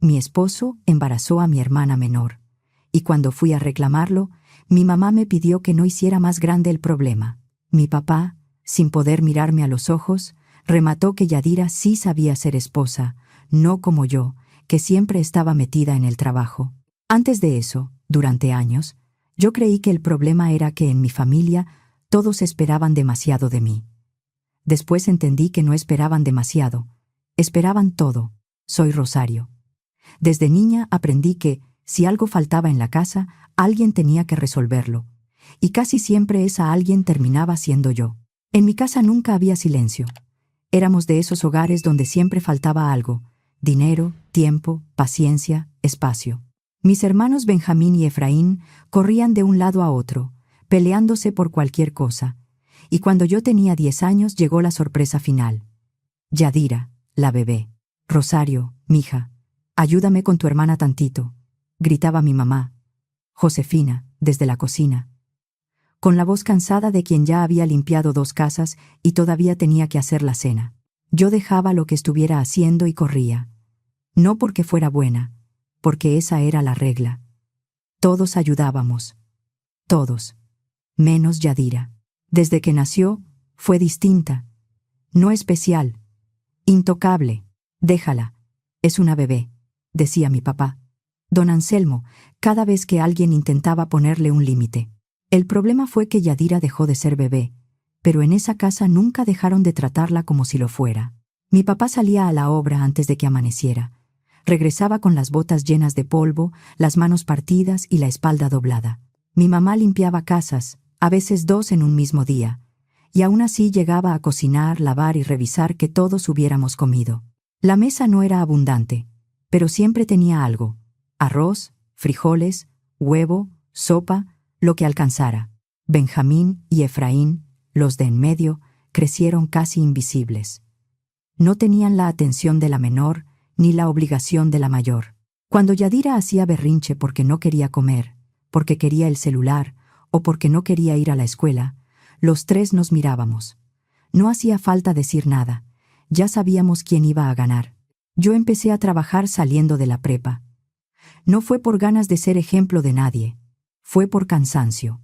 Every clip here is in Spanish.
Mi esposo embarazó a mi hermana menor, y cuando fui a reclamarlo, mi mamá me pidió que no hiciera más grande el problema. Mi papá, sin poder mirarme a los ojos, remató que Yadira sí sabía ser esposa, no como yo, que siempre estaba metida en el trabajo. Antes de eso, durante años, yo creí que el problema era que en mi familia todos esperaban demasiado de mí. Después entendí que no esperaban demasiado, esperaban todo. Soy Rosario. Desde niña aprendí que, si algo faltaba en la casa, alguien tenía que resolverlo, y casi siempre esa alguien terminaba siendo yo. En mi casa nunca había silencio. Éramos de esos hogares donde siempre faltaba algo: dinero, tiempo, paciencia, espacio. Mis hermanos Benjamín y Efraín corrían de un lado a otro, peleándose por cualquier cosa, y cuando yo tenía 10 años llegó la sorpresa final. Yadira, la bebé. Rosario, mija, ayúdame con tu hermana tantito, gritaba mi mamá, Josefina, desde la cocina, con la voz cansada de quien ya había limpiado 2 casas y todavía tenía que hacer la cena. Yo dejaba lo que estuviera haciendo y corría. No porque fuera buena, porque esa era la regla. Todos ayudábamos. Todos. Menos Yadira. Desde que nació, fue distinta. No especial. Intocable. Déjala. Es una bebé, decía mi papá. Don Anselmo, cada vez que alguien intentaba ponerle un límite. El problema fue que Yadira dejó de ser bebé, pero en esa casa nunca dejaron de tratarla como si lo fuera. Mi papá salía a la obra antes de que amaneciera. Regresaba con las botas llenas de polvo, las manos partidas y la espalda doblada. Mi mamá limpiaba casas, a veces 2 en un mismo día, y aún así llegaba a cocinar, lavar y revisar que todos hubiéramos comido. La mesa no era abundante, pero siempre tenía algo: arroz, frijoles, huevo, sopa, lo que alcanzara. Benjamín y Efraín, los de en medio, crecieron casi invisibles. No tenían la atención de la menor ni la obligación de la mayor. Cuando Yadira hacía berrinche porque no quería comer, porque quería el celular o porque no quería ir a la escuela, los 3 nos mirábamos. No hacía falta decir nada, ya sabíamos quién iba a ganar. Yo empecé a trabajar saliendo de la prepa. No fue por ganas de ser ejemplo de nadie, fue por cansancio.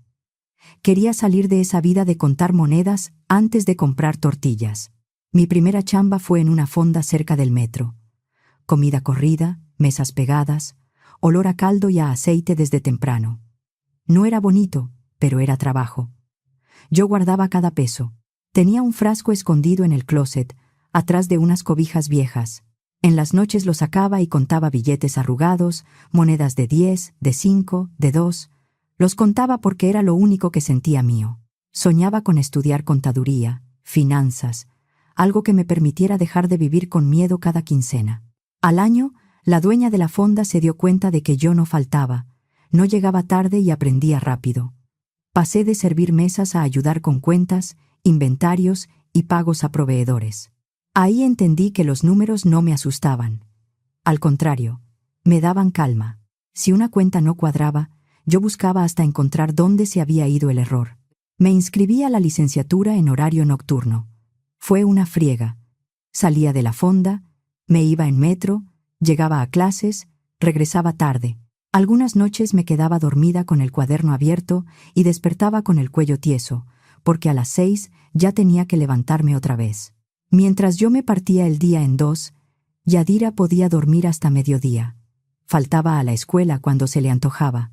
Quería salir de esa vida de contar monedas antes de comprar tortillas. Mi primera chamba fue en una fonda cerca del metro. Comida corrida, mesas pegadas, olor a caldo y a aceite desde temprano. No era bonito, pero era trabajo. Yo guardaba cada peso. Tenía un frasco escondido en el closet, atrás de unas cobijas viejas. En las noches lo sacaba y contaba billetes arrugados, monedas de 10, de 5, de 2. Los contaba porque era lo único que sentía mío. Soñaba con estudiar contaduría, finanzas, algo que me permitiera dejar de vivir con miedo cada quincena. Al año, la dueña de la fonda se dio cuenta de que yo no faltaba, no llegaba tarde y aprendía rápido. Pasé de servir mesas a ayudar con cuentas, inventarios y pagos a proveedores. Ahí entendí que los números no me asustaban. Al contrario, me daban calma. Si una cuenta no cuadraba, yo buscaba hasta encontrar dónde se había ido el error. Me inscribí a la licenciatura en horario nocturno. Fue una friega. Salía de la fonda, me iba en metro, llegaba a clases, regresaba tarde. Algunas noches me quedaba dormida con el cuaderno abierto y despertaba con el cuello tieso, porque a las 6 ya tenía que levantarme otra vez. Mientras yo me partía el día en 2, Yadira podía dormir hasta mediodía. Faltaba a la escuela cuando se le antojaba.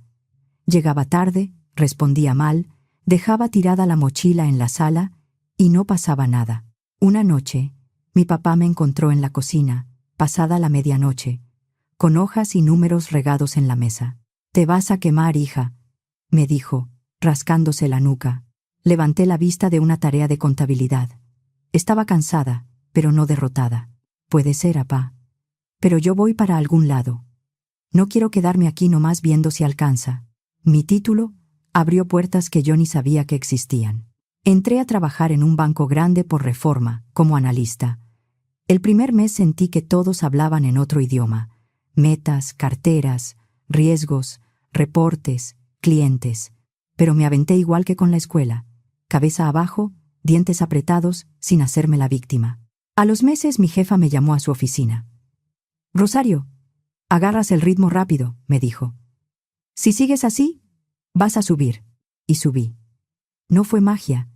Llegaba tarde, respondía mal, dejaba tirada la mochila en la sala y no pasaba nada. Una noche, mi papá me encontró en la cocina, pasada la medianoche, con hojas y números regados en la mesa. «Te vas a quemar, hija», me dijo, rascándose la nuca. Levanté la vista de una tarea de contabilidad. Estaba cansada, pero no derrotada. «Puede ser, apá. Pero yo voy para algún lado. No quiero quedarme aquí nomás viendo si alcanza». Mi título abrió puertas que yo ni sabía que existían. Entré a trabajar en un banco grande por Reforma, como analista. El primer mes sentí que todos hablaban en otro idioma: metas, carteras, riesgos, reportes, clientes. Pero me aventé igual que con la escuela, cabeza abajo, dientes apretados, sin hacerme la víctima. A los meses mi jefa me llamó a su oficina. «Rosario, Agarras el ritmo rápido, me dijo. Si sigues así, vas a subir. Y subí. No fue magia.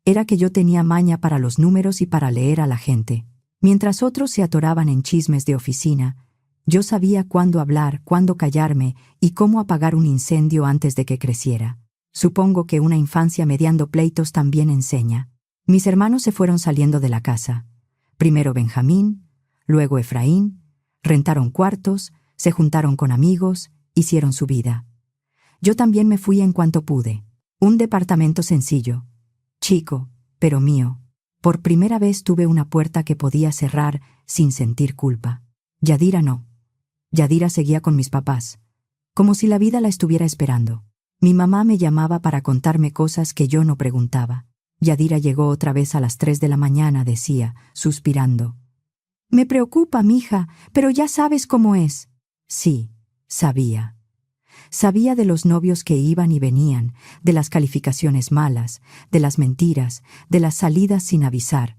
Era que yo tenía maña para los números y para leer a la gente. Mientras otros se atoraban en chismes de oficina, yo sabía cuándo hablar, cuándo callarme y cómo apagar un incendio antes de que creciera. Supongo que una infancia mediando pleitos también enseña. Mis hermanos se fueron saliendo de la casa. Primero Benjamín, luego Efraín, rentaron cuartos, se juntaron con amigos, hicieron su vida. Yo también me fui en cuanto pude. Un departamento sencillo, chico, pero mío. Por primera vez tuve una puerta que podía cerrar sin sentir culpa. Yadira no. Yadira seguía con mis papás, como si la vida la estuviera esperando. Mi mamá me llamaba para contarme cosas que yo no preguntaba. Yadira llegó otra vez a las 3 de la mañana, decía, suspirando. Me preocupa, mija, pero ya sabes cómo es. Sí, sabía. Sabía de los novios que iban y venían, de las calificaciones malas, de las mentiras, de las salidas sin avisar.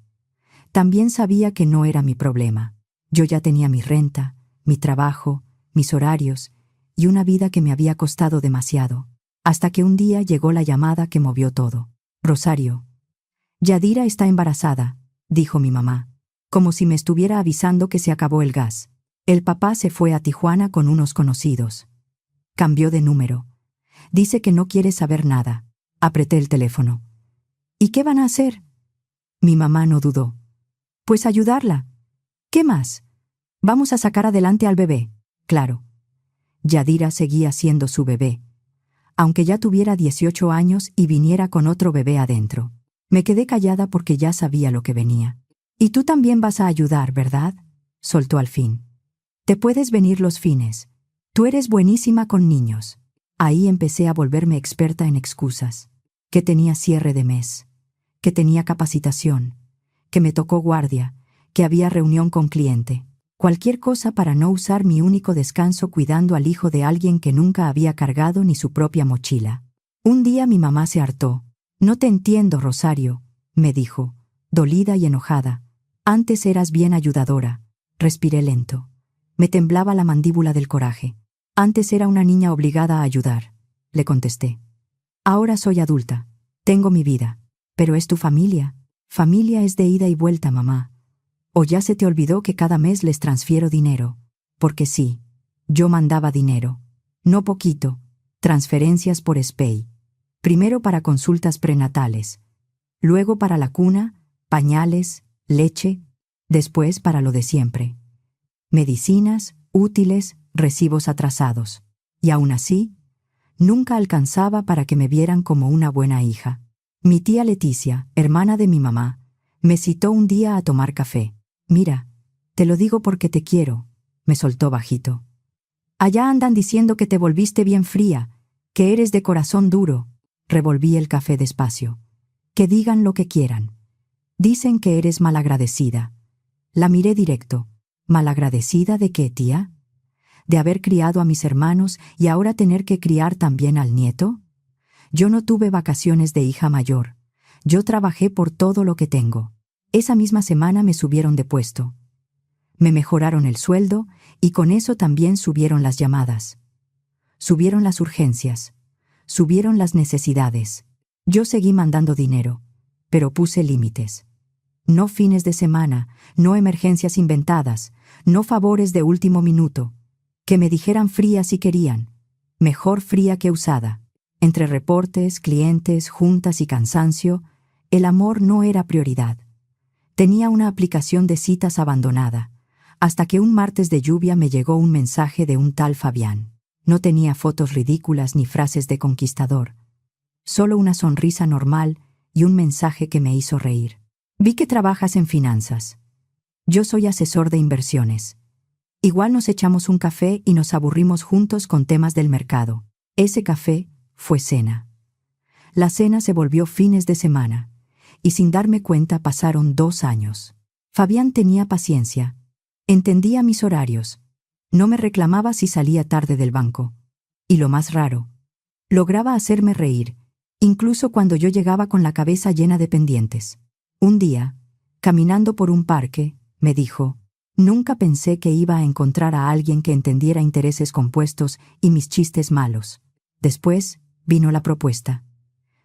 También sabía que no era mi problema. Yo ya tenía mi renta, mi trabajo, mis horarios y una vida que me había costado demasiado. Hasta que un día llegó la llamada que movió todo. Rosario. Yadira está embarazada, dijo mi mamá, como si me estuviera avisando que se acabó el gas. El papá se fue a Tijuana con unos conocidos. Cambió de número. Dice que no quiere saber nada. Apreté el teléfono. ¿Y qué van a hacer? Mi mamá no dudó. Pues ayudarla. ¿Qué más? Vamos a sacar adelante al bebé. Claro. Yadira seguía siendo su bebé, aunque ya tuviera 18 años y viniera con otro bebé adentro. Me quedé callada porque ya sabía lo que venía. Y tú también vas a ayudar, ¿verdad? Soltó al fin. Te puedes venir los fines. Tú eres buenísima con niños. Ahí empecé a volverme experta en excusas. Que tenía cierre de mes. Que tenía capacitación. Que me tocó guardia. Que había reunión con cliente. Cualquier cosa para no usar mi único descanso cuidando al hijo de alguien que nunca había cargado ni su propia mochila. Un día mi mamá se hartó. No te entiendo, Rosario, me dijo, dolida y enojada. Antes eras bien ayudadora. Respiré lento. Me temblaba la mandíbula del coraje. Antes era una niña obligada a ayudar, le contesté. Ahora soy adulta. Tengo mi vida. Pero es tu familia. Familia es de ida y vuelta, mamá. ¿O ya se te olvidó que cada mes les transfiero dinero? Porque sí, yo mandaba dinero. No poquito. Transferencias por SPAY. Primero para consultas prenatales. Luego para la cuna, pañales, leche. Después para lo de siempre. Medicinas, útiles, recibos atrasados. Y aún así, nunca alcanzaba para que me vieran como una buena hija. Mi tía Leticia, hermana de mi mamá, me citó un día a tomar café. Mira, te lo digo porque te quiero, me soltó bajito. Allá andan diciendo que te volviste bien fría, que eres de corazón duro. Revolví el café despacio. Que digan lo que quieran. Dicen que eres malagradecida. La miré directo. ¿Malagradecida de qué, tía? ¿De haber criado a mis hermanos y ahora tener que criar también al nieto? Yo no tuve vacaciones de hija mayor. Yo trabajé por todo lo que tengo. Esa misma semana me subieron de puesto. Me mejoraron el sueldo y con eso también subieron las llamadas. Subieron las urgencias. Subieron las necesidades. Yo seguí mandando dinero, pero puse límites. No fines de semana, no emergencias inventadas, no favores de último minuto. Que me dijeran fría si querían. Mejor fría que usada. Entre reportes, clientes, juntas y cansancio, el amor no era prioridad. Tenía una aplicación de citas abandonada, hasta que un martes de lluvia me llegó un mensaje de un tal Fabián. No tenía fotos ridículas ni frases de conquistador. Solo una sonrisa normal y un mensaje que me hizo reír. Vi que trabajas en finanzas. Yo soy asesor de inversiones. Igual nos echamos un café y nos aburrimos juntos con temas del mercado. Ese café fue cena. La cena se volvió fines de semana, y sin darme cuenta pasaron 2 años. Fabián tenía paciencia. Entendía mis horarios. No me reclamaba si salía tarde del banco. Y lo más raro, lograba hacerme reír, incluso cuando yo llegaba con la cabeza llena de pendientes. Un día, caminando por un parque, me dijo, Nunca pensé que iba a encontrar a alguien que entendiera intereses compuestos y mis chistes malos. Después vino la propuesta.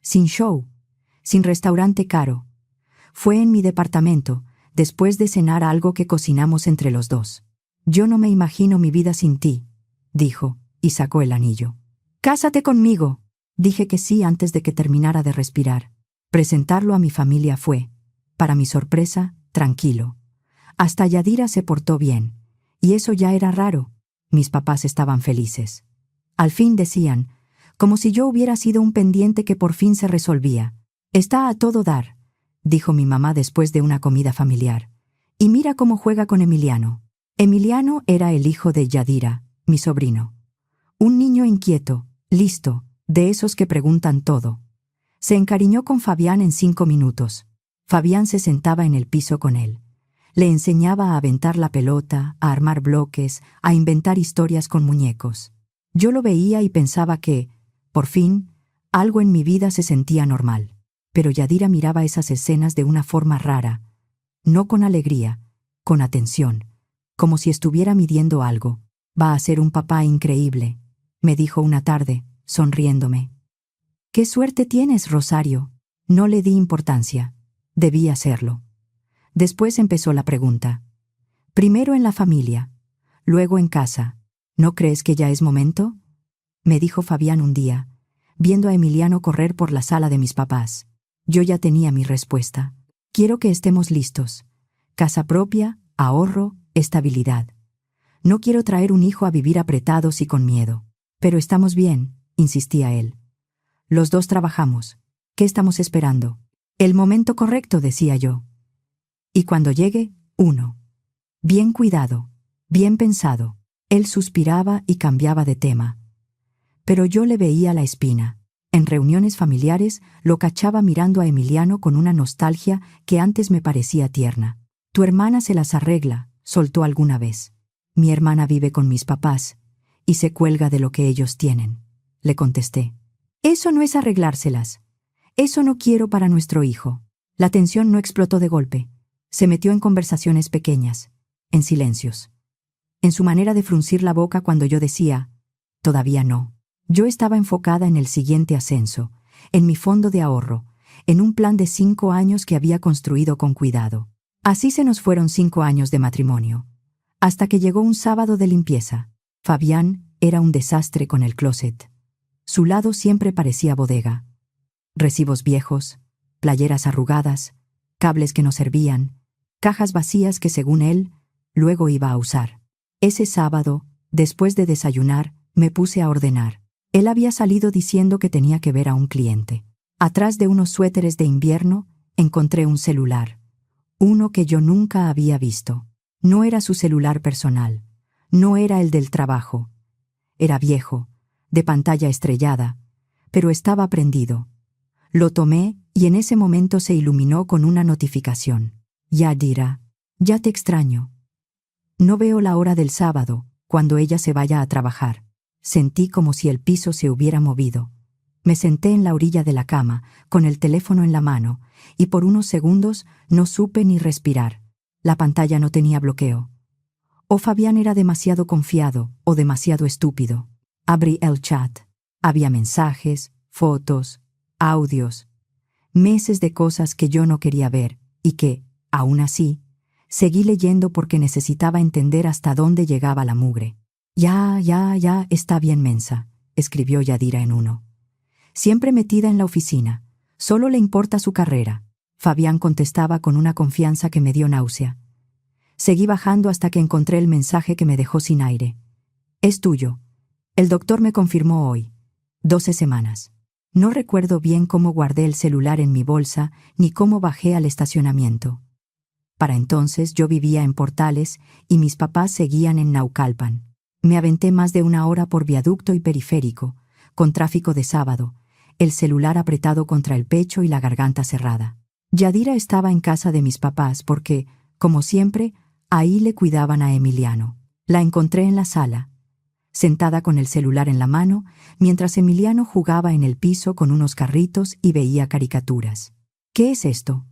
Sin show, sin restaurante caro. Fue en mi departamento, después de cenar algo que cocinamos entre los dos. Yo no me imagino mi vida sin ti, dijo, y sacó el anillo. Cásate conmigo. Dije que sí antes de que terminara de respirar. Presentarlo a mi familia fue, para mi sorpresa, tranquilo. Hasta Yadira se portó bien, y eso ya era raro. Mis papás estaban felices. Al fin decían, como si yo hubiera sido un pendiente que por fin se resolvía. Está a todo dar, dijo mi mamá después de una comida familiar. Y mira cómo juega con Emiliano. Emiliano era el hijo de Yadira, mi sobrino. Un niño inquieto, listo, de esos que preguntan todo. Se encariñó con Fabián en 5 minutos. Fabián se sentaba en el piso con él. Le enseñaba a aventar la pelota, a armar bloques, a inventar historias con muñecos. Yo lo veía y pensaba que, por fin, algo en mi vida se sentía normal. Pero Yadira miraba esas escenas de una forma rara, no con alegría, con atención, como si estuviera midiendo algo. Va a ser un papá increíble, me dijo una tarde, sonriéndome. «¿Qué suerte tienes, Rosario?» No le di importancia. Debí hacerlo. Después empezó la pregunta. Primero en la familia, luego en casa. ¿No crees que ya es momento?, me dijo Fabián un día, viendo a Emiliano correr por la sala de mis papás. Yo ya tenía mi respuesta. Quiero que estemos listos. Casa propia, ahorro, estabilidad. No quiero traer un hijo a vivir apretados y con miedo. Pero estamos bien, insistía él. Los dos trabajamos. ¿Qué estamos esperando? El momento correcto, decía yo. Y cuando llegue, uno. Bien cuidado, bien pensado. Él suspiraba y cambiaba de tema. Pero yo le veía la espina. En reuniones familiares lo cachaba mirando a Emiliano con una nostalgia que antes me parecía tierna. Tu hermana se las arregla, soltó alguna vez. Mi hermana vive con mis papás y se cuelga de lo que ellos tienen, le contesté. Eso no es arreglárselas. Eso no quiero para nuestro hijo. La tensión no explotó de golpe. Se metió en conversaciones pequeñas, en silencios. En su manera de fruncir la boca cuando yo decía, todavía no. Yo estaba enfocada en el siguiente ascenso, en mi fondo de ahorro, en un plan de 5 años que había construido con cuidado. Así se nos fueron 5 años de matrimonio. Hasta que llegó un sábado de limpieza. Fabián era un desastre con el closet. Su lado siempre parecía bodega. Recibos viejos, playeras arrugadas, cables que no servían, cajas vacías que según él, luego iba a usar. Ese sábado, después de desayunar, me puse a ordenar. Él había salido diciendo que tenía que ver a un cliente. Atrás de unos suéteres de invierno, encontré un celular. Uno que yo nunca había visto. No era su celular personal. No era el del trabajo. Era viejo, de pantalla estrellada, pero estaba prendido. Lo tomé y en ese momento se iluminó con una notificación. Yadira, ya te extraño. No veo la hora del sábado, cuando ella se vaya a trabajar. Sentí como si el piso se hubiera movido. Me senté en la orilla de la cama, con el teléfono en la mano, y por unos segundos no supe ni respirar. La pantalla no tenía bloqueo. O Fabián era demasiado confiado o demasiado estúpido. Abrí el chat. Había mensajes, fotos, audios, meses de cosas que yo no quería ver y que, aún así, seguí leyendo porque necesitaba entender hasta dónde llegaba la mugre. Ya, está bien mensa, escribió Yadira en uno. Siempre metida en la oficina. Solo le importa su carrera. Fabián contestaba con una confianza que me dio náusea. Seguí bajando hasta que encontré el mensaje que me dejó sin aire. Es tuyo. El doctor me confirmó hoy. 12 semanas. No recuerdo bien cómo guardé el celular en mi bolsa ni cómo bajé al estacionamiento. Para entonces yo vivía en Portales y mis papás seguían en Naucalpan. Me aventé más de 1 hora por viaducto y periférico, con tráfico de sábado, el celular apretado contra el pecho y la garganta cerrada. Yadira estaba en casa de mis papás porque, como siempre, ahí le cuidaban a Emiliano. La encontré en la sala, sentada con el celular en la mano, mientras Emiliano jugaba en el piso con unos carritos y veía caricaturas. «¿Qué es esto?»,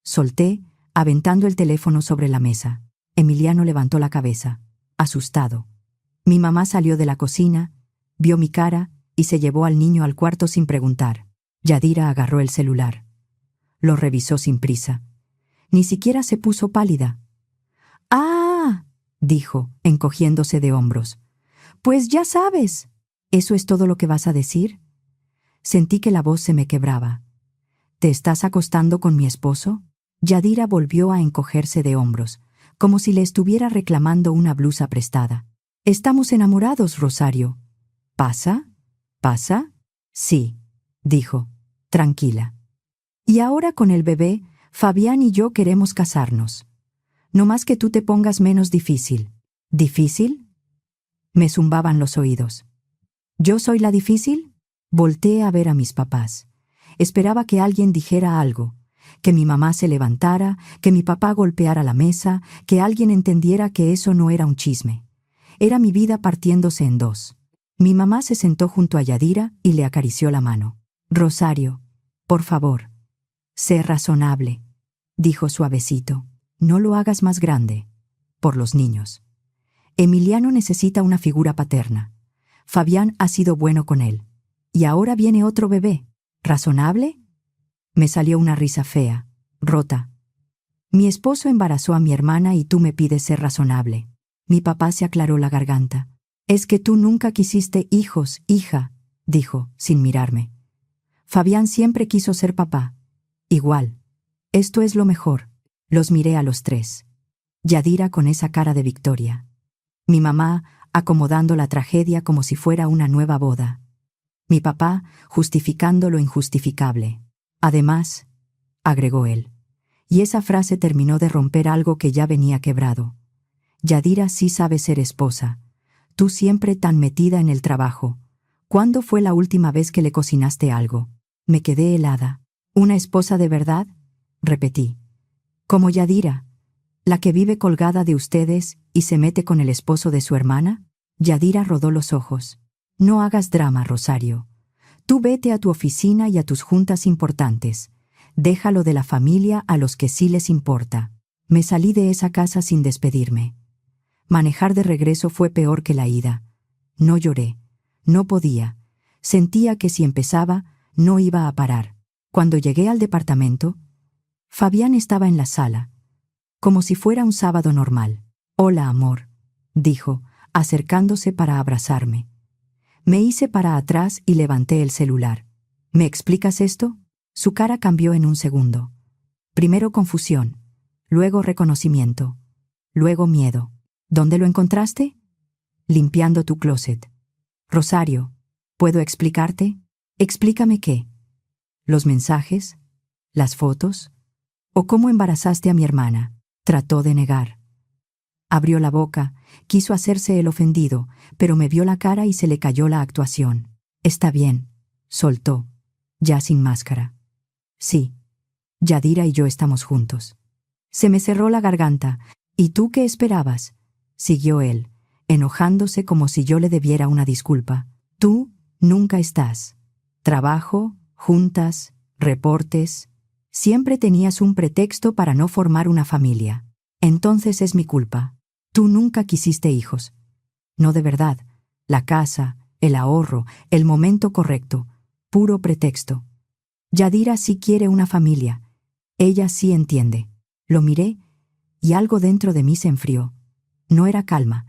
solté, aventando el teléfono sobre la mesa. Emiliano levantó la cabeza, asustado. Mi mamá salió de la cocina, vio mi cara y se llevó al niño al cuarto sin preguntar. Yadira agarró el celular. Lo revisó sin prisa. Ni siquiera se puso pálida. «¡Ah!», dijo, encogiéndose de hombros. «Pues ya sabes. ¿Eso es todo lo que vas a decir?». Sentí que la voz se me quebraba. «¿Te estás acostando con mi esposo?». Yadira volvió a encogerse de hombros, como si le estuviera reclamando una blusa prestada. «Estamos enamorados, Rosario». «¿Pasa? ¿Pasa?». «Sí», dijo, tranquila. «Y ahora con el bebé, Fabián y yo queremos casarnos. No más que tú te pongas menos difícil». «¿Difícil?». Me zumbaban los oídos. ¿Yo soy la difícil? Volteé a ver a mis papás. Esperaba que alguien dijera algo, que mi mamá se levantara, que mi papá golpeara la mesa, que alguien entendiera que eso no era un chisme. Era mi vida partiéndose en dos. Mi mamá se sentó junto a Yadira y le acarició la mano. «Rosario, por favor, sé razonable», dijo suavecito. «No lo hagas más grande. Por los niños. Emiliano necesita una figura paterna. Fabián ha sido bueno con él. Y ahora viene otro bebé. ¿Razonable?». Me salió una risa fea, rota. «Mi esposo embarazó a mi hermana y tú me pides ser razonable». Mi papá se aclaró la garganta. «Es que tú nunca quisiste hijos, hija», dijo, sin mirarme. «Fabián siempre quiso ser papá. Igual. Esto es lo mejor». Los miré a los tres. Yadira con esa cara de victoria. Mi mamá acomodando la tragedia como si fuera una nueva boda. Mi papá justificando lo injustificable. «Además», agregó él, y esa frase terminó de romper algo que ya venía quebrado. «Yadira sí sabe ser esposa. Tú siempre tan metida en el trabajo. ¿Cuándo fue la última vez que le cocinaste algo?». Me quedé helada. «¿Una esposa de verdad?», repetí. «Como Yadira, la que vive colgada de ustedes y se mete con el esposo de su hermana». Yadira rodó los ojos. «No hagas drama, Rosario. Tú vete a tu oficina y a tus juntas importantes. Déjalo de la familia a los que sí les importa». Me salí de esa casa sin despedirme. Manejar de regreso fue peor que la ida. No lloré. No podía. Sentía que si empezaba, no iba a parar. Cuando llegué al departamento, Fabián estaba en la sala, como si fuera un sábado normal. «Hola, amor», dijo, acercándose para abrazarme. Me hice para atrás y levanté el celular. «¿Me explicas esto?». Su cara cambió en un segundo. Primero confusión, luego reconocimiento, luego miedo. «¿Dónde lo encontraste?». «Limpiando tu closet». «Rosario, ¿puedo explicarte?». «¿Explícame qué?». «¿Los mensajes? ¿Las fotos? ¿O cómo embarazaste a mi hermana?». Trató de negar. Abrió la boca, quiso hacerse el ofendido, pero me vio la cara y se le cayó la actuación. «Está bien», soltó, ya sin máscara. «Sí, Yadira y yo estamos juntos». Se me cerró la garganta. «¿Y tú qué esperabas?», siguió él, enojándose como si yo le debiera una disculpa. «Tú nunca estás. Trabajo, juntas, reportes. Siempre tenías un pretexto para no formar una familia. Entonces es mi culpa. Tú nunca quisiste hijos». «No de verdad. La casa, el ahorro, el momento correcto. Puro pretexto. Yadira sí quiere una familia. Ella sí entiende». Lo miré y algo dentro de mí se enfrió. No era calma.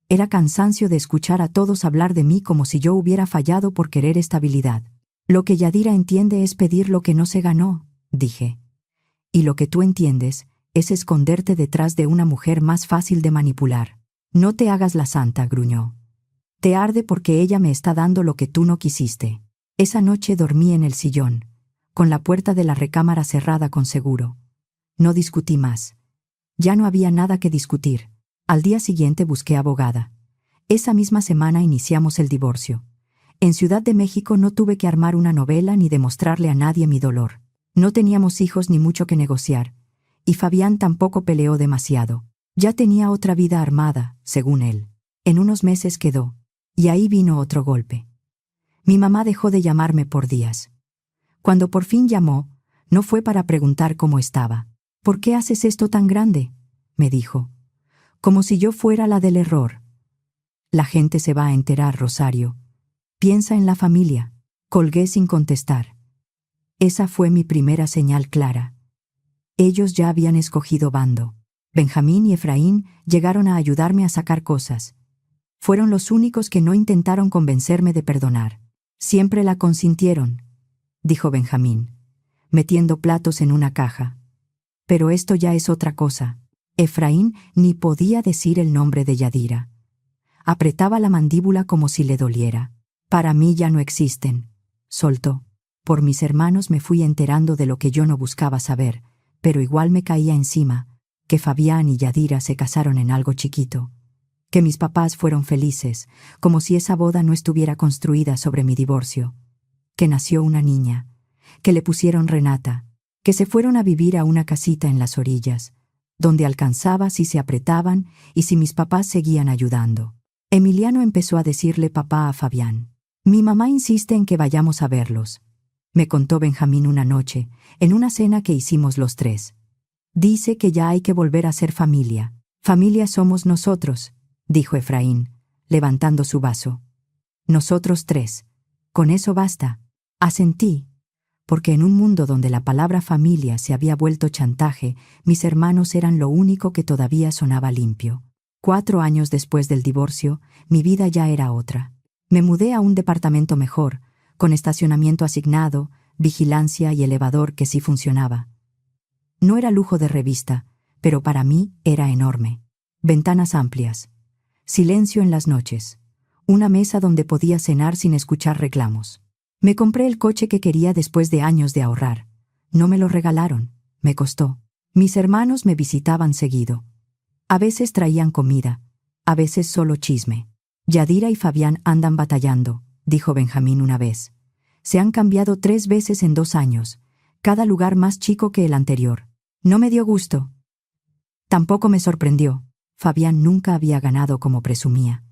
Era cansancio de escuchar a todos hablar de mí como si yo hubiera fallado por querer estabilidad. «Lo que Yadira entiende es pedir lo que no se ganó», dije. «Y lo que tú entiendes es esconderte detrás de una mujer más fácil de manipular». «No te hagas la santa», gruñó. «Te arde porque ella me está dando lo que tú no quisiste». Esa noche dormí en el sillón, con la puerta de la recámara cerrada con seguro. No discutí más. Ya no había nada que discutir. Al día siguiente busqué abogada. Esa misma semana iniciamos el divorcio. En Ciudad de México no tuve que armar una novela ni demostrarle a nadie mi dolor. No teníamos hijos ni mucho que negociar. Y Fabián tampoco peleó demasiado. Ya tenía otra vida armada, según él. En unos meses quedó. Y ahí vino otro golpe. Mi mamá dejó de llamarme por días. Cuando por fin llamó, no fue para preguntar cómo estaba. «¿Por qué haces esto tan grande?», me dijo. como si yo fuera la del error. La gente se va a enterar, Rosario. Piensa en la familia. Colgué sin contestar. Esa fue mi primera señal clara. Ellos ya habían escogido bando. Benjamín y Efraín llegaron a ayudarme a sacar cosas. Fueron los únicos que no intentaron convencerme de perdonar. Siempre la consintieron, dijo Benjamín, metiendo platos en una caja. Pero esto ya es otra cosa. Efraín ni podía decir el nombre de Yadira. Apretaba la mandíbula como si le doliera. Para mí ya no existen, soltó. Por mis hermanos me fui enterando de lo que yo no buscaba saber, pero igual me caía encima, que Fabián y Yadira se casaron en algo chiquito, que mis papás fueron felices, como si esa boda no estuviera construida sobre mi divorcio, que nació una niña, que le pusieron Renata, que se fueron a vivir a una casita en las orillas, donde alcanzaba si se apretaban y si mis papás seguían ayudando. Emiliano empezó a decirle papá a Fabián. Mi mamá insiste en que vayamos a verlos, me contó Benjamín una noche, en una cena que hicimos los tres. Dice que ya hay que volver a ser familia. Familia somos nosotros, dijo Efraín, levantando su vaso. Nosotros tres. Con eso basta. Asentí, porque en un mundo donde la palabra familia se había vuelto chantaje, mis hermanos eran lo único que todavía sonaba limpio. 4 años después del divorcio, mi vida ya era otra. Me mudé a un departamento mejor, con estacionamiento asignado, vigilancia y elevador que sí funcionaba. No era lujo de revista, pero para mí era enorme. Ventanas amplias, silencio en las noches, una mesa donde podía cenar sin escuchar reclamos. Me compré el coche que quería después de años de ahorrar. No me lo regalaron, me costó. Mis hermanos me visitaban seguido. A veces traían comida, a veces solo chisme. Yadira y Fabián andan batallando, dijo Benjamín una vez. Se han cambiado 3 veces en 2 años, cada lugar más chico que el anterior. No me dio gusto. Tampoco me sorprendió. Fabián nunca había ganado como presumía.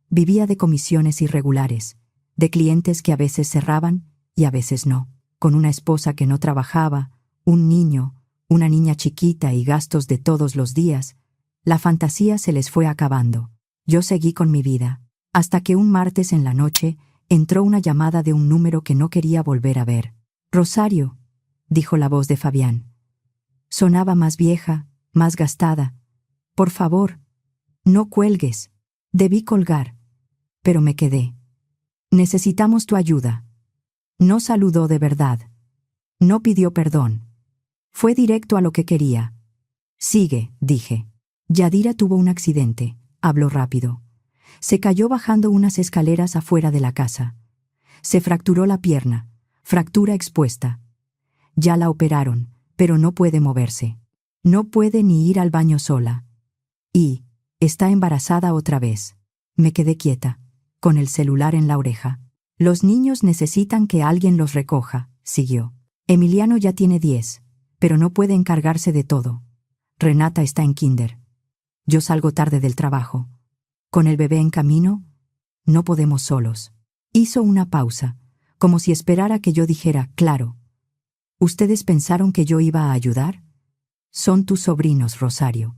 Vivía de comisiones irregulares, de clientes que a veces cerraban y a veces no, con una esposa que no trabajaba, un niño, una niña chiquita y gastos de todos los días. La fantasía se les fue acabando. Yo seguí con mi vida, hasta que un martes en la noche entró una llamada de un número que no quería volver a ver. Rosario, dijo la voz de Fabián. Sonaba más vieja, más gastada. Por favor, no cuelgues. Debí colgar, pero me quedé. Necesitamos tu ayuda. No saludó de verdad. No pidió perdón. Fue directo a lo que quería. Sigue, dije. Yadira tuvo un accidente. Habló rápido. Se cayó bajando unas escaleras afuera de la casa. Se fracturó la pierna, fractura expuesta. Ya la operaron, pero no puede moverse. No puede ni ir al baño sola. Y está embarazada otra vez. Me quedé quieta, con el celular en la oreja. Los niños necesitan que alguien los recoja, siguió. Emiliano ya tiene 10, pero no puede encargarse de todo. Renata está en kinder. Yo salgo tarde del trabajo. Con el bebé en camino, no podemos solos. Hizo una pausa, como si esperara que yo dijera, claro. ¿Ustedes pensaron que yo iba a ayudar? Son tus sobrinos, Rosario.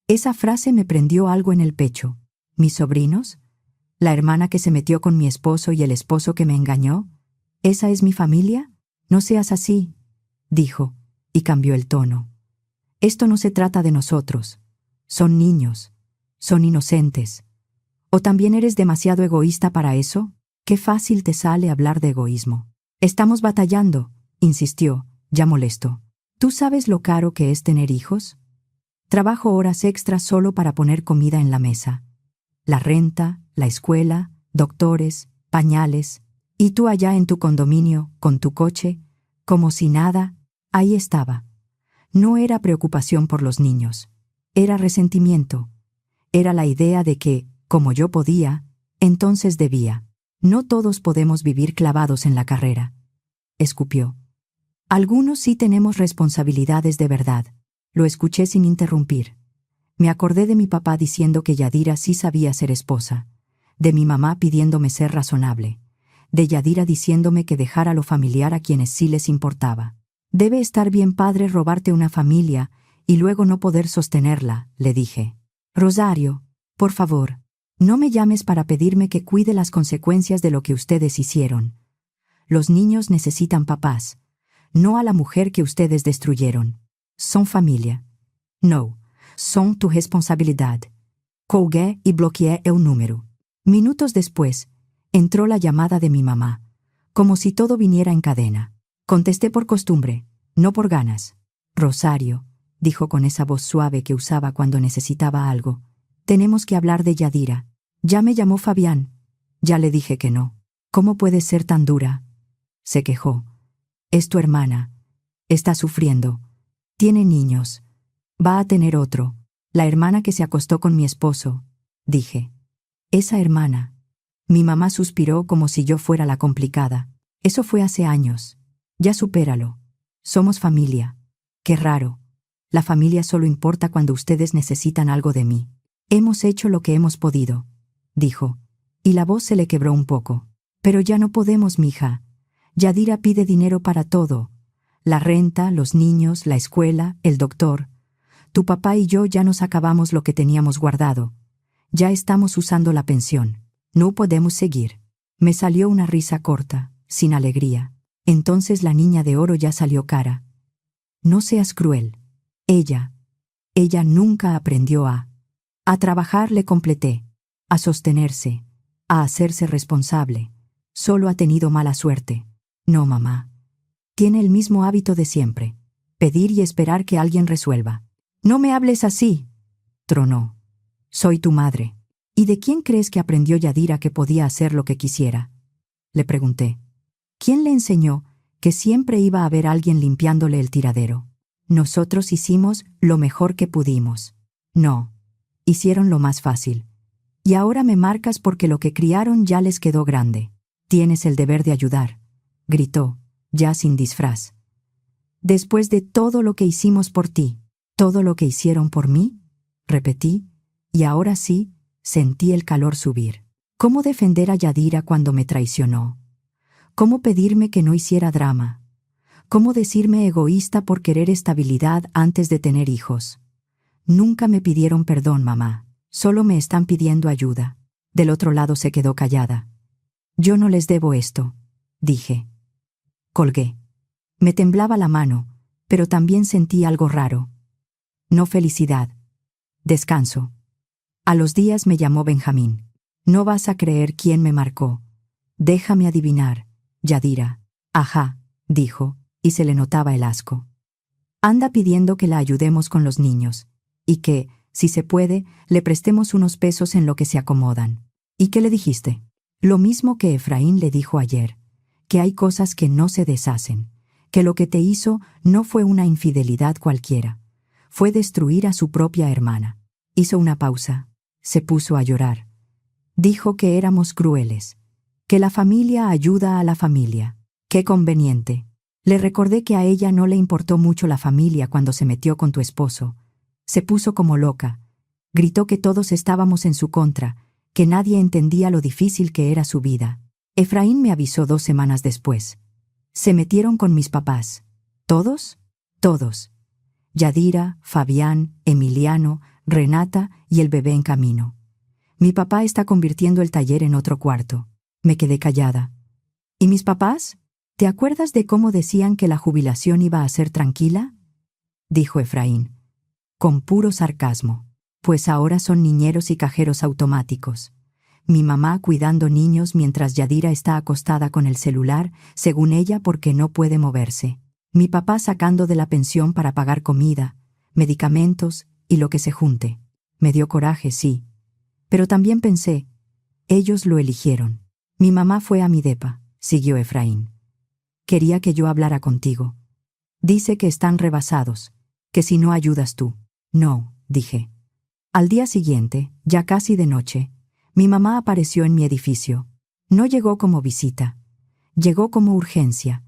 Esa frase me prendió algo en el pecho. ¿Mis sobrinos? ¿La hermana que se metió con mi esposo y el esposo que me engañó? ¿Esa es mi familia? No seas así, dijo, y cambió el tono. Esto no se trata de nosotros. Son niños. Son inocentes. ¿O también eres demasiado egoísta para eso? Qué fácil te sale hablar de egoísmo. Estamos batallando, insistió, ya molesto. ¿Tú sabes lo caro que es tener hijos? Trabajo horas extras solo para poner comida en la mesa. La renta, la escuela, doctores, pañales. Y tú allá en tu condominio, con tu coche, como si nada, ahí estaba. No era preocupación por los niños. Era resentimiento. Era la idea de que, como yo podía, entonces debía. No todos podemos vivir clavados en la carrera. Escupió. Algunos sí tenemos responsabilidades de verdad. Lo escuché sin interrumpir. Me acordé de mi papá diciendo que Yadira sí sabía ser esposa, de mi mamá pidiéndome ser razonable, de Yadira diciéndome que dejara lo familiar a quienes sí les importaba. Debe estar bien padre robarte una familia y luego no poder sostenerla, le dije. Rosario, por favor, no me llames para pedirme que cuide las consecuencias de lo que ustedes hicieron. Los niños necesitan papás, no a la mujer que ustedes destruyeron. Son familia. No, son tu responsabilidad. Colgué y bloqueé el número. Minutos después, entró la llamada de mi mamá, como si todo viniera en cadena. Contesté por costumbre, no por ganas. Rosario, dijo con esa voz suave que usaba cuando necesitaba algo, tenemos que hablar de Yadira. Ya me llamó Fabián. Ya le dije que no. ¿Cómo puedes ser tan dura? Se quejó. Es tu hermana. Está sufriendo. Tiene niños. Va a tener otro. La hermana que se acostó con mi esposo, dije. Esa hermana. Mi mamá suspiró como si yo fuera la complicada. Eso fue hace años. Ya supéralo. Somos familia. Qué raro. La familia solo importa cuando ustedes necesitan algo de mí. Hemos hecho lo que hemos podido, dijo, y la voz se le quebró un poco. Pero ya no podemos, mija. Yadira pide dinero para todo. La renta, los niños, la escuela, el doctor. Tu papá y yo ya nos acabamos lo que teníamos guardado. Ya estamos usando la pensión. No podemos seguir. Me salió una risa corta, sin alegría. Entonces la niña de oro ya salió cara. No seas cruel. Ella nunca aprendió a trabajar, le completé, a sostenerse, a hacerse responsable. Solo ha tenido mala suerte. No, mamá. Tiene el mismo hábito de siempre, pedir y esperar que alguien resuelva. No me hables así, tronó. Soy tu madre. ¿Y de quién crees que aprendió Yadira que podía hacer lo que quisiera? Le pregunté. ¿Quién le enseñó que siempre iba a haber alguien limpiándole el tiradero? Nosotros hicimos lo mejor que pudimos. No. Hicieron lo más fácil. Y ahora me marcas porque lo que criaron ya les quedó grande. Tienes el deber de ayudar, gritó, ya sin disfraz. Después de todo lo que hicimos por ti, todo lo que hicieron por mí, repetí, y ahora sí, sentí el calor subir. ¿Cómo defender a Yadira cuando me traicionó? ¿Cómo pedirme que no hiciera drama? ¿Cómo decirme egoísta por querer estabilidad antes de tener hijos? Nunca me pidieron perdón, mamá. Solo me están pidiendo ayuda. Del otro lado se quedó callada. Yo no les debo esto, dije. Colgué. Me temblaba la mano, pero también sentí algo raro. No felicidad. Descanso. A los días me llamó Benjamín. No vas a creer quién me marcó. Déjame adivinar, Yadira. Ajá, dijo, y se le notaba el asco. Anda pidiendo que la ayudemos con los niños, y que, si se puede, le prestemos unos pesos en lo que se acomodan. ¿Y qué le dijiste? Lo mismo que Efraín le dijo ayer, que hay cosas que no se deshacen, que lo que te hizo no fue una infidelidad cualquiera, fue destruir a su propia hermana. Hizo una pausa, se puso a llorar. Dijo que éramos crueles, que la familia ayuda a la familia. Qué conveniente. Le recordé que a ella no le importó mucho la familia cuando se metió con tu esposo. Se puso como loca. Gritó que todos estábamos en su contra, que nadie entendía lo difícil que era su vida. Efraín me avisó 2 semanas después. Se metieron con mis papás. ¿Todos? Todos. Yadira, Fabián, Emiliano, Renata y el bebé en camino. Mi papá está convirtiendo el taller en otro cuarto. Me quedé callada. ¿Y mis papás? ¿Te acuerdas de cómo decían que la jubilación iba a ser tranquila? Dijo Efraín, con puro sarcasmo. Pues ahora son niñeros y cajeros automáticos. Mi mamá cuidando niños mientras Yadira está acostada con el celular, según ella porque no puede moverse. Mi papá sacando de la pensión para pagar comida, medicamentos y lo que se junte. Me dio coraje, sí. Pero también pensé, ellos lo eligieron. Mi mamá fue a mi depa, siguió Efraín. Quería que yo hablara contigo. Dice que están rebasados, que si no ayudas tú. No, dije. Al día siguiente, ya casi de noche, mi mamá apareció en mi edificio. No llegó como visita. Llegó como urgencia,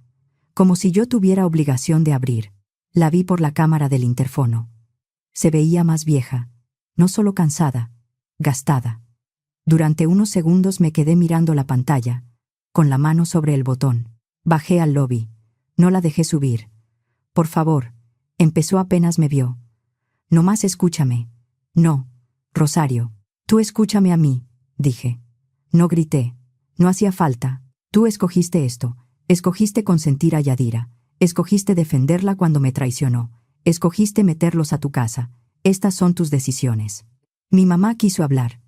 como si yo tuviera obligación de abrir. La vi por la cámara del interfono. Se veía más vieja, no solo cansada, gastada. Durante unos segundos me quedé mirando la pantalla, con la mano sobre el botón. Bajé al lobby. No la dejé subir. Por favor, empezó apenas me vio. No más escúchame. No, Rosario, tú escúchame a mí, dije. No grité. No hacía falta. Tú escogiste esto. Escogiste consentir a Yadira. Escogiste defenderla cuando me traicionó. Escogiste meterlos a tu casa. Estas son tus decisiones. Mi mamá quiso hablar.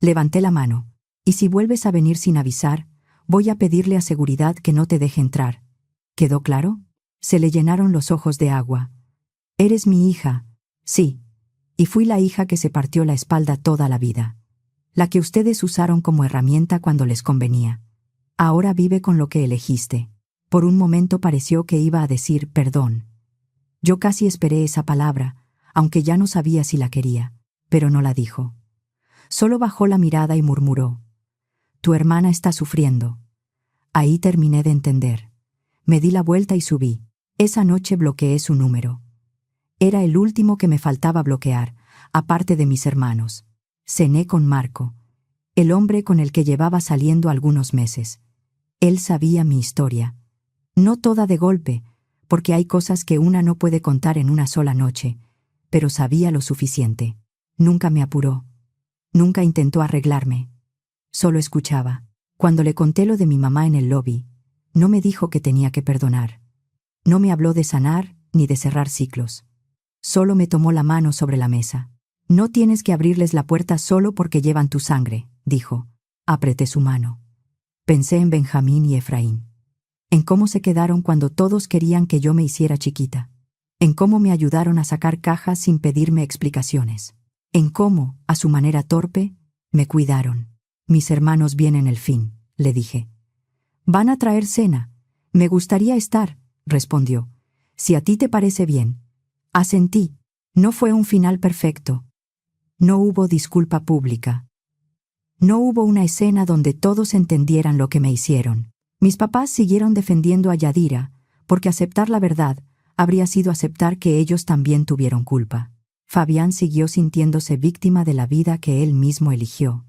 Levanté la mano. Y si vuelves a venir sin avisar, voy a pedirle a seguridad que no te deje entrar. ¿Quedó claro? Se le llenaron los ojos de agua. Eres mi hija. Sí. Y fui la hija que se partió la espalda toda la vida. La que ustedes usaron como herramienta cuando les convenía. Ahora vive con lo que elegiste. Por un momento pareció que iba a decir perdón. Yo casi esperé esa palabra, aunque ya no sabía si la quería, pero no la dijo. Solo bajó la mirada y murmuró: Tu hermana está sufriendo. Ahí terminé de entender. Me di la vuelta y subí. Esa noche bloqueé su número. Era el último que me faltaba bloquear, aparte de mis hermanos. Cené con Marco, el hombre con el que llevaba saliendo algunos meses. Él sabía mi historia. No toda de golpe, porque hay cosas que una no puede contar en una sola noche, pero sabía lo suficiente. Nunca me apuró. Nunca intentó arreglarme. Solo escuchaba. Cuando le conté lo de mi mamá en el lobby, no me dijo que tenía que perdonar. No me habló de sanar ni de cerrar ciclos. Solo me tomó la mano sobre la mesa. No tienes que abrirles la puerta solo porque llevan tu sangre, dijo. Apreté su mano. Pensé en Benjamín y Efraín. En cómo se quedaron cuando todos querían que yo me hiciera chiquita. En cómo me ayudaron a sacar cajas sin pedirme explicaciones. En cómo, a su manera torpe, me cuidaron. Mis hermanos vienen el fin, le dije. Van a traer cena. Me gustaría estar, respondió. Si a ti te parece bien. Asentí. No fue un final perfecto. No hubo disculpa pública. No hubo una escena donde todos entendieran lo que me hicieron. Mis papás siguieron defendiendo a Yadira, porque aceptar la verdad habría sido aceptar que ellos también tuvieron culpa. Fabián siguió sintiéndose víctima de la vida que él mismo eligió.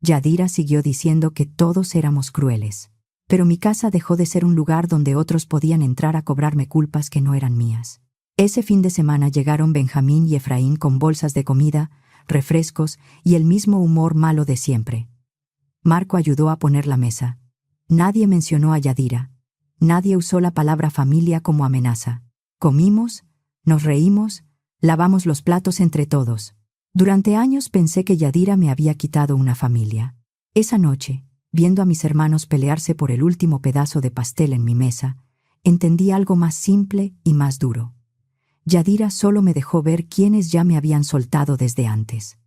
Yadira siguió diciendo que todos éramos crueles. Pero mi casa dejó de ser un lugar donde otros podían entrar a cobrarme culpas que no eran mías. Ese fin de semana llegaron Benjamín y Efraín con bolsas de comida, refrescos y el mismo humor malo de siempre. Marco ayudó a poner la mesa. Nadie mencionó a Yadira. Nadie usó la palabra familia como amenaza. Comimos, nos reímos, lavamos los platos entre todos. Durante años pensé que Yadira me había quitado una familia. Esa noche, viendo a mis hermanos pelearse por el último pedazo de pastel en mi mesa, entendí algo más simple y más duro. Yadira solo me dejó ver quiénes ya me habían soltado desde antes.